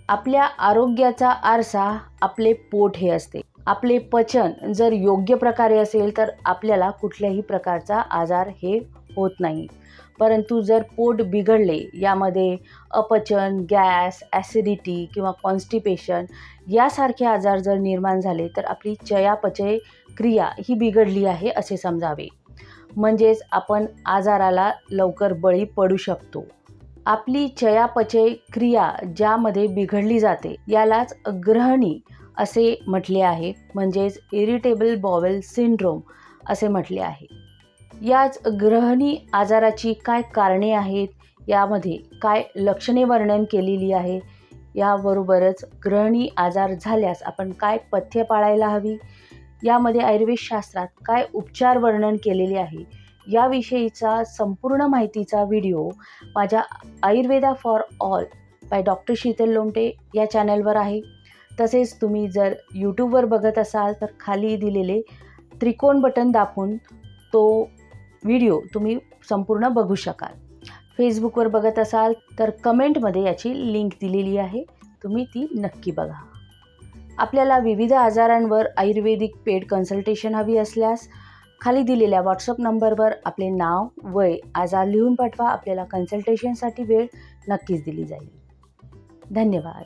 आपल्या आरोग्याचा आरसा आपले पोट हे असते. आपले पचन जर योग्य प्रकारे असेल तर आपल्याला कुठल्याही प्रकारचा आजार हे होत नाही. परंतु जर पोट बिघडले, यामध्ये अपचन, गॅस, ॲसिडिटी किंवा कॉन्स्टिपेशन यासारखे आजार जर निर्माण झाले तर आपली चयापचय क्रिया ही बिघडली आहे असे समजावे. म्हणजेच आपण आजाराला लवकर बळी पडू शकतो. आपली चयापचय क्रिया ज्यामध्ये बिघडली जाते यालाच ग्रहणी असे म्हटले आहे, म्हणजेच इरिटेबल बॉवेल सिंड्रोम असे म्हटले आहे. याच ग्रहणी आजाराची काय कारणे आहेत, यामध्ये काय लक्षणे वर्णन केलेली आहे, याबरोबरच ग्रहणी आजार झाल्यास आपण काय पथ्य पाळायला हवी, यामध्ये आयुर्वेदशास्त्रात काय उपचार वर्णन केलेले आहे, याविषयीचा संपूर्ण माहितीचा व्हिडिओ माझ्या Ayurveda for all by doctor Sheetal Lomte या चॅनलवर आहे. तसेच तुम्ही जर यूट्यूबवर बघत असाल तर खाली दिलेले त्रिकोण बटन दाबून तो व्हिडिओ तुम्ही संपूर्ण बघू शकाल. फेसबुकवर बघत असाल तर कमेंटमध्ये याची लिंक दिलेली आहे, तुम्ही ती नक्की बघा. आपल्याला विविध आजारांवर आयुर्वेदिक पेड कन्सल्टेशन हवी असल्यास खाली दिलेल्या व्हॉट्सअप नंबरवर आपले नाव, वय, आजार लिहून पाठवा. आपल्याला कन्सल्टेशनसाठी वेळ नक्कीच दिली जाईल. धन्यवाद.